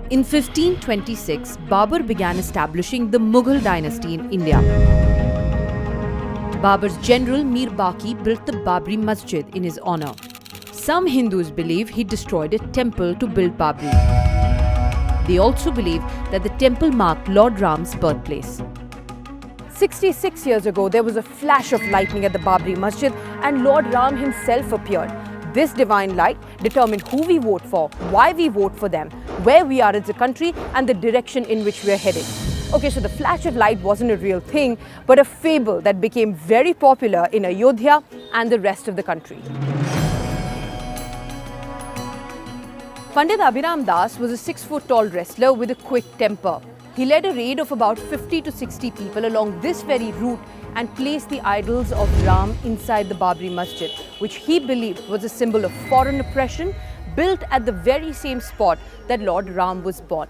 In 1526, Babur began establishing the Mughal dynasty in India. Babur's general Mir Baqi built the Babri Masjid in his honor. Some Hindus believe he destroyed a temple to build Babri. They also believe that the temple marked Lord Ram's birthplace. 66 years ago, there was a flash of lightning at the Babri Masjid and Lord Ram himself appeared. This divine light determined who we vote for, why we vote for them, where we are as a country and the direction in which we are heading. Okay, so the flash of light wasn't a real thing, but a fable that became very popular in Ayodhya and the rest of the country. Pandit Abhiram Das was a 6-foot-tall wrestler with a quick temper. He led a raid of about 50 to 60 people along this very route and placed the idols of Ram inside the Babri Masjid, which he believed was a symbol of foreign oppression, built at the very same spot that Lord Ram was born.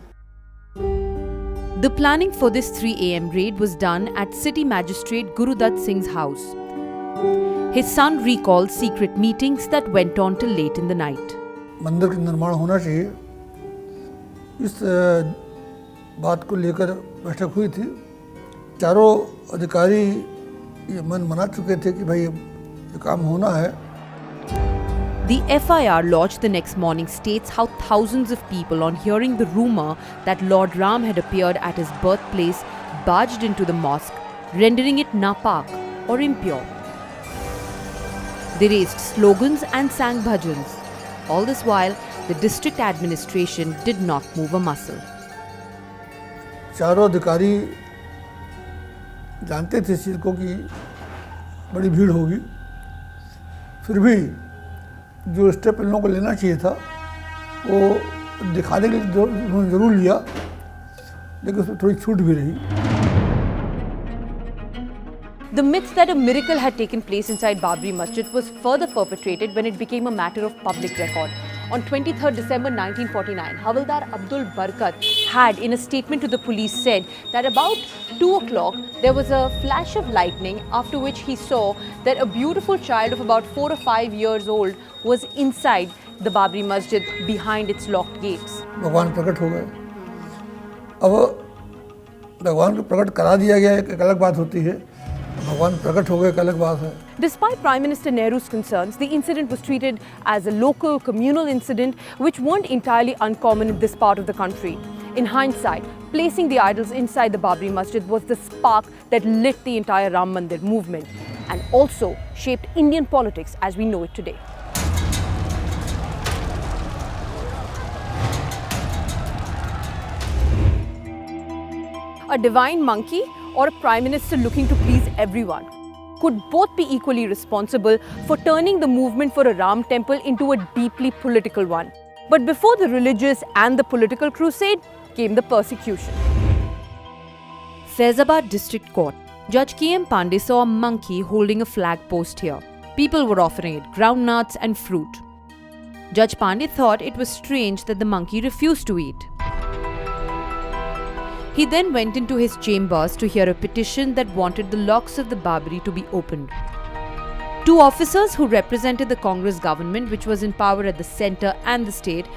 The planning for this 3 a.m. raid was done at City Magistrate Guru Dutt Singh's house. His son recalls secret meetings that went on till late in the night. मंदिर का निर्माण होना चाहिए, इस बात को लेकर बैठक हुई थी। चारों अधिकारी ये मन मना चुके थे कि भाई ये काम होना है। The FIR lodged the next morning states how thousands of people, on hearing the rumor that Lord Ram had appeared at his birthplace, barged into the mosque, rendering it napak or impure. They raised slogans and sang bhajans. All this while, the district administration did not move a muscle. चारों अधिकारी जानते थे इस चीज़ को कि बड़ी भीड़ होगी, फिर भी जो स्टेप इन लोगों को लेना चाहिए था वो दिखाने के लिए उन्होंने ज़रूर लिया, लेकिन उसमें थोड़ी छूट भी रही। The myth that a miracle had taken place inside Babri Masjid was further perpetrated when it became a matter of public record. On 23rd December 1949, Havildar Abdul Barkat had, in a statement to the police, said that about 2 o'clock there was a flash of lightning, after which he saw that a beautiful child of about 4 or 5 years old was inside the Babri Masjid behind its locked gates. भगवान प्रकट हो गए। अब भगवान को प्रकट करा दिया गया एक अलग बात होती है, भगवान प्रकट हो गए एक अलग बात है। Despite Prime Minister Nehru's concerns, the incident was treated as a local communal incident which weren't entirely uncommon in this part of the country. In hindsight, placing the idols inside the Babri Masjid was the spark that lit the entire Ram Mandir movement and also shaped Indian politics as we know it today. A divine monkey or a prime minister looking to please everyone could both be equally responsible for turning the movement for a Ram temple into a deeply political one. But before the religious and the political crusade came the persecution. Faizabad District Court. Judge K.M. Pandey saw a monkey holding a flag post here. People were offering it groundnuts and fruit. Judge Pandey thought it was strange that the monkey refused to eat. He then went into his chambers to hear a petition that wanted the locks of the Babri to be opened. Two officers who represented the Congress government, which was in power at the centre and the state,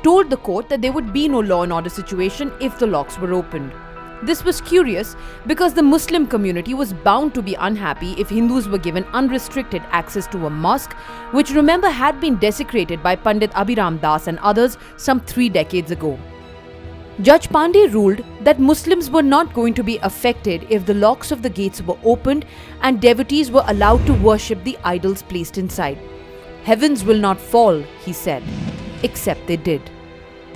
told the court that there would be no law and order situation if the locks were opened. This was curious because the Muslim community was bound to be unhappy if Hindus were given unrestricted access to a mosque, which remember had been desecrated by Pandit Abhiram Das and others some 3 decades ago. Judge Pandey ruled that Muslims were not going to be affected if the locks of the gates were opened and devotees were allowed to worship the idols placed inside. Heavens will not fall, he said, except they did.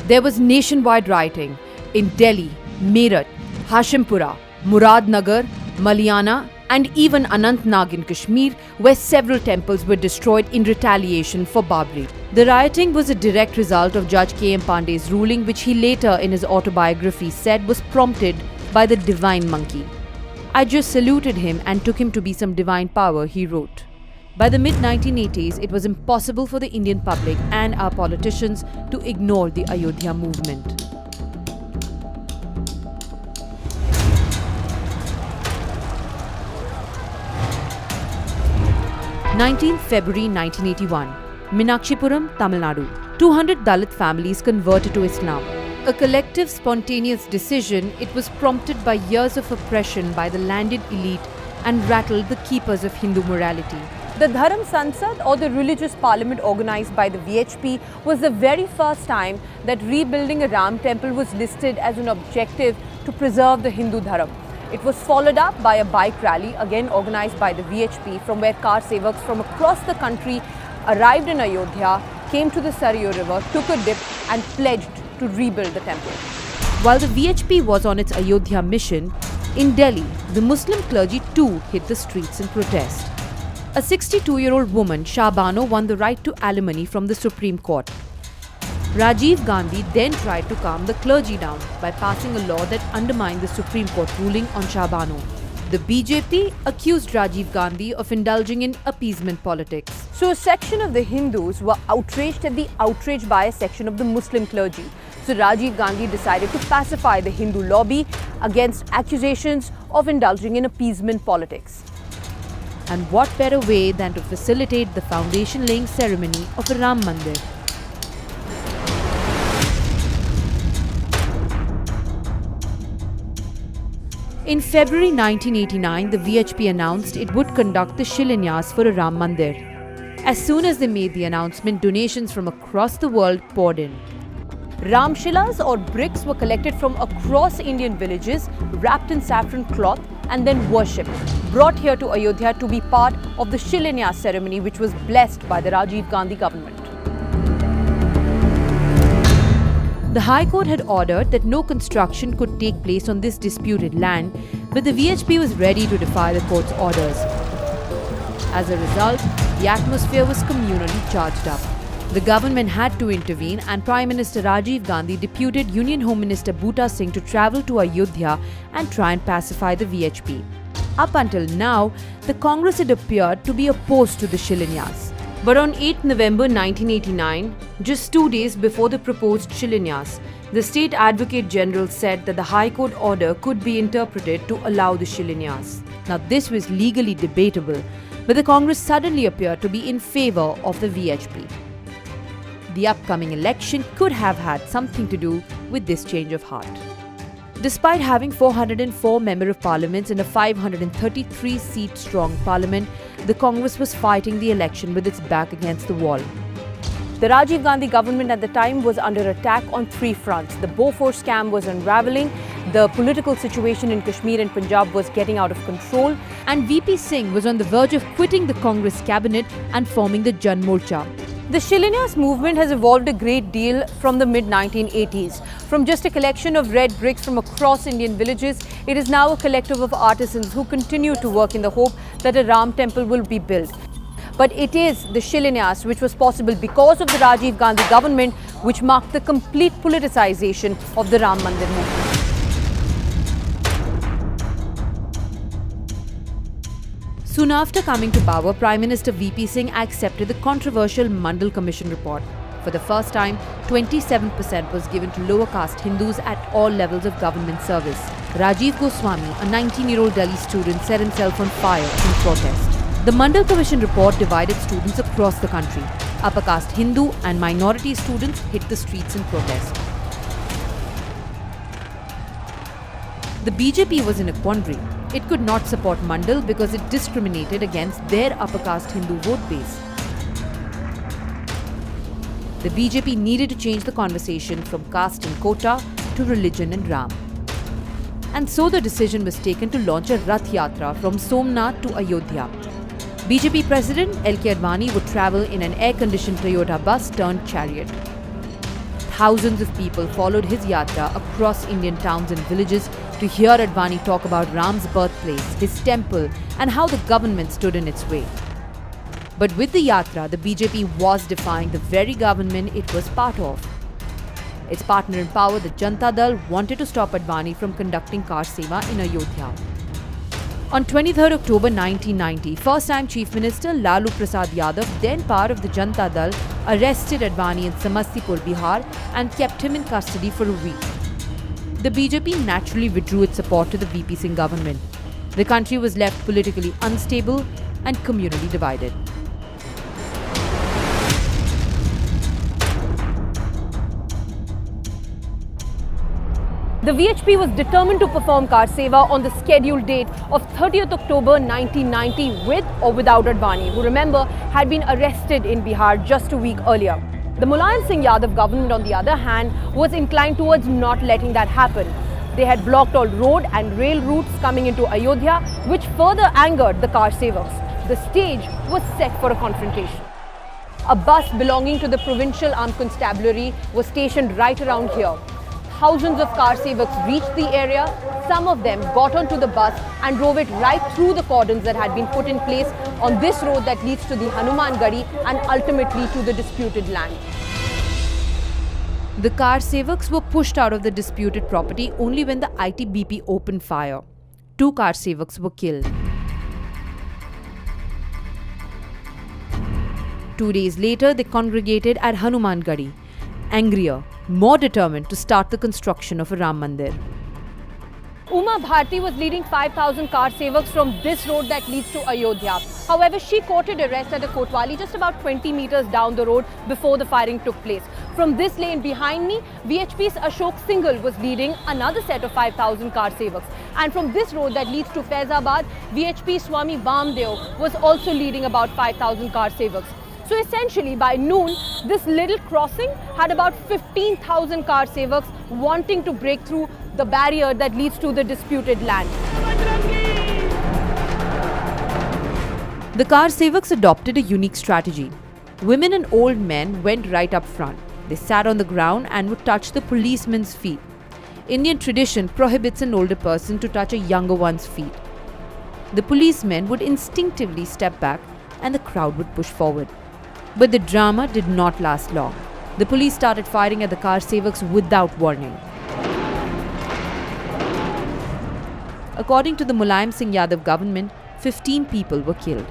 There was nationwide rioting in Delhi, Meerut, Hashimpura, Muradnagar, Maliana and even Anantnag in Kashmir, where several temples were destroyed in retaliation for Babri. The rioting was a direct result of Judge K.M. Pandey's ruling, which he later in his autobiography said was prompted by the divine monkey. I just saluted him and took him to be some divine power, he wrote. By the mid-1980s, it was impossible for the Indian public and our politicians to ignore the Ayodhya movement. 19th February 1981, Meenakshipuram, Tamil Nadu. 200 Dalit families converted to Islam. A collective, spontaneous decision, it was prompted by years of oppression by the landed elite and rattled the keepers of Hindu morality. The Dharam Sansad, or the religious parliament organized by the VHP, was the very first time that rebuilding a Ram temple was listed as an objective to preserve the Hindu Dharam. It was followed up by a bike rally, again organized by the VHP, from where car sevaks from across the country arrived in Ayodhya, came to the Sarayu river, took a dip and pledged to rebuild the temple. While the VHP was on its Ayodhya mission, in Delhi, the Muslim clergy too hit the streets in protest. A 62-year-old woman, Shah Bano, won the right to alimony from the Supreme Court. Rajiv Gandhi then tried to calm the clergy down by passing a law that undermined the Supreme Court ruling on Shah Bano. The BJP accused Rajiv Gandhi of indulging in appeasement politics. So a section of the Hindus were outraged at the outrage by a section of the Muslim clergy. So Rajiv Gandhi decided to pacify the Hindu lobby against accusations of indulging in appeasement politics. And what better way than to facilitate the foundation laying ceremony of a Ram Mandir? In February 1989, the VHP announced it would conduct the Shilanyas for a Ram Mandir. As soon as they made the announcement, donations from across the world poured in. Ram Shilas, or bricks, were collected from across Indian villages, wrapped in saffron cloth and then worshipped, brought here to Ayodhya to be part of the Shilanyas ceremony, which was blessed by the Rajiv Gandhi government. The High Court had ordered that no construction could take place on this disputed land, but the VHP was ready to defy the court's orders. As a result, the atmosphere was communally charged up. The government had to intervene, and Prime Minister Rajiv Gandhi deputed Union Home Minister Bhuta Singh to travel to Ayodhya and try and pacify the VHP. Up until now, the Congress had appeared to be opposed to the Shilanyas. But on 8 November 1989, just 2 days before the proposed Shilanyas, the State Advocate General said that the High Court order could be interpreted to allow the Shilanyas. Now this was legally debatable, but the Congress suddenly appeared to be in favor of the VHP. The upcoming election could have had something to do with this change of heart. Despite having 404 Member of Parliaments and a 533-seat strong parliament, the Congress was fighting the election with its back against the wall. The Rajiv Gandhi government at the time was under attack on three fronts. The Bofors scam was unraveling, the political situation in Kashmir and Punjab was getting out of control, and VP Singh was on the verge of quitting the Congress cabinet and forming the Jan Morcha. The Shilanyas movement has evolved a great deal from the mid-1980s. From just a collection of red bricks from across Indian villages, it is now a collective of artisans who continue to work in the hope that a Ram temple will be built. But it is the Shilanyas which was possible because of the Rajiv Gandhi government, which marked the complete politicization of the Ram Mandir movement. Soon after coming to power, Prime Minister VP Singh accepted the controversial Mandal Commission report. For the first time, 27% was given to lower caste Hindus at all levels of government service. Rajiv Goswami, a 19-year-old Delhi student, set himself on fire in protest. The Mandal Commission report divided students across the country. Upper caste Hindu and minority students hit the streets in protest. The BJP was in a quandary. It could not support Mandal because it discriminated against their upper caste Hindu vote base. The BJP needed to change the conversation from caste and quota to religion and Ram. And so the decision was taken to launch a rath yatra from Somnath to Ayodhya. BJP President L.K. Advani would travel in an air-conditioned Toyota bus turned chariot. Thousands of people followed his yatra across Indian towns and villages to hear Advani talk about Ram's birthplace, his temple, and how the government stood in its way. But with the yatra, the BJP was defying the very government it was part of. Its partner in power, the Janata Dal, wanted to stop Advani from conducting car seva in Ayodhya. On 23rd October 1990, first-time Chief Minister Lalu Prasad Yadav, then part of the Janata Dal, arrested Advani in Samastipur, Bihar and kept him in custody for a week. The BJP naturally withdrew its support to the VP Singh government. The country was left politically unstable and communally divided. The VHP was determined to perform car seva on the scheduled date of 30th October 1990 with or without Advani, who remember had been arrested in Bihar just a week earlier. The Mulayam Singh Yadav government, on the other hand, was inclined towards not letting that happen. They had blocked all road and rail routes coming into Ayodhya, which further angered the car sevaks. The stage was set for a confrontation. A bus belonging to the Provincial Armed Constabulary was stationed right around here. Thousands of car sevaks reached the area. Some of them got onto the bus and drove it right through the cordons that had been put in place on this road that leads to the Hanuman Gadi and ultimately to the disputed land. The car sevaks were pushed out of the disputed property only when the ITBP opened fire. 2 car sevaks were killed. 2 days later, they congregated at Hanuman Gadi, angrier, more determined to start the construction of a Ram Mandir. Uma Bharti was leading 5,000 car sevaks from this road that leads to Ayodhya. However, she courted arrest at a Kotwali just about 20 meters down the road before the firing took place. From this lane behind me, VHP's Ashok Singhal was leading another set of 5,000 car sevaks. And from this road that leads to Faizabad, VHP Swami Vamdeo was also leading about 5,000 car sevaks. So essentially, by noon, this little crossing had about 15,000 car sevaks wanting to break through the barrier that leads to the disputed land. The car sevaks adopted a unique strategy. Women and old men went right up front. They sat on the ground and would touch the policeman's feet. Indian tradition prohibits an older person to touch a younger one's feet. The policemen would instinctively step back and the crowd would push forward. But the drama did not last long. The police started firing at the car sevaks without warning. According to the Mulayam Singh Yadav government, 15 people were killed.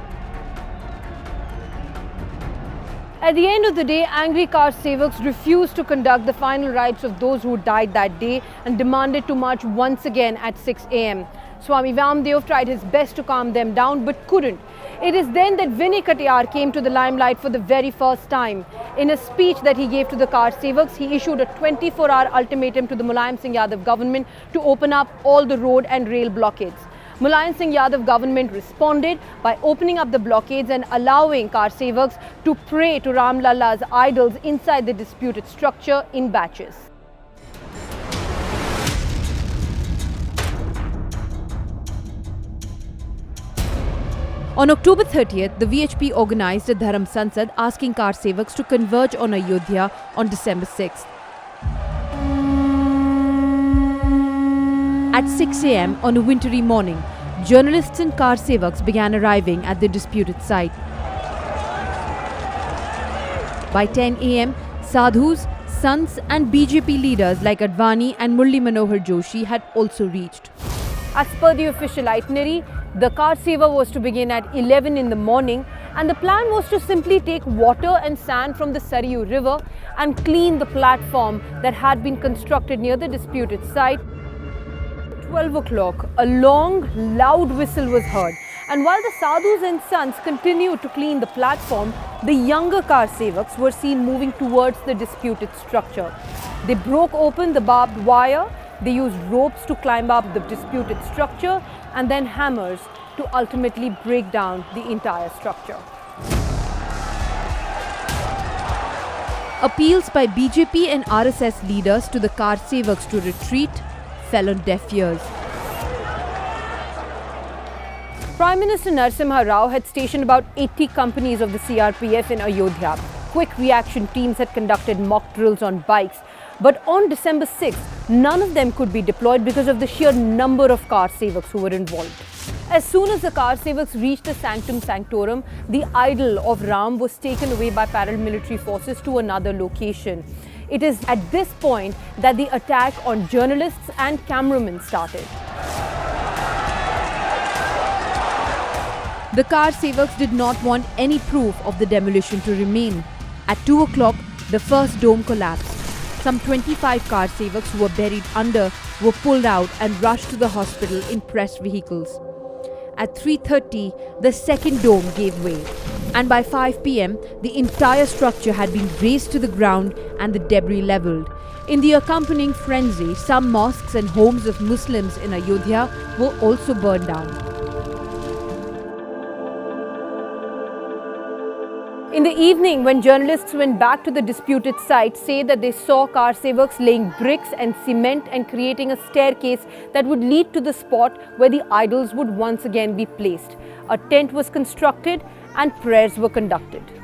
At the end of the day, angry car sevaks refused to conduct the final rites of those who died that day and demanded to march once again at 6 a.m. Swami Vamdeo tried his best to calm them down but couldn't. It is then that Vinay Katiyar came to the limelight for the very first time. In a speech that he gave to the car sevaks, he issued a 24-hour ultimatum to the Mulayam Singh Yadav government to open up all the road and rail blockades. Mulayam Singh Yadav government responded by opening up the blockades and allowing car sevaks to pray to Ram Lalla's idols inside the disputed structure in batches. On October 30th, the VHP organized a Dharam Sansad asking car sevaks to converge on Ayodhya on December 6th. At 6 a.m. on a wintry morning, journalists and car sevaks began arriving at the disputed site. By 10 a.m., sadhus, sants and BJP leaders like Advani and Murli Manohar Joshi had also reached. As per the official itinerary, the car seva was to begin at 11 in the morning and the plan was to simply take water and sand from the Sarayu river and clean the platform that had been constructed near the disputed site. 12 o'clock, a long, loud whistle was heard, and while the sadhus and sants continued to clean the platform, the younger car sevaks were seen moving towards the disputed structure. They broke open the barbed wire, they used ropes to climb up the disputed structure, and then hammers to ultimately break down the entire structure. Appeals by BJP and RSS leaders to the car sevaks to retreat fell on deaf ears. Prime Minister Narasimha Rao had stationed about 80 companies of the CRPF in Ayodhya. Quick reaction teams had conducted mock drills on bikes. But on December 6th, none of them could be deployed because of the sheer number of car sevaks who were involved. As soon as the car sevaks reached the Sanctum Sanctorum, the idol of Ram was taken away by paramilitary forces to another location. It is at this point that the attack on journalists and cameramen started. The car sevaks did not want any proof of the demolition to remain. At 2 o'clock, the first dome collapsed. Some 25 car sevaks who were buried under were pulled out and rushed to the hospital in pressed vehicles. At 3:30, the second dome gave way. And by 5 pm, the entire structure had been razed to the ground and the debris leveled. In the accompanying frenzy, some mosques and homes of Muslims in Ayodhya were also burned down. In the evening, when journalists went back to the disputed site, say that they saw car sevaks laying bricks and cement and creating a staircase that would lead to the spot where the idols would once again be placed. A tent was constructed and prayers were conducted.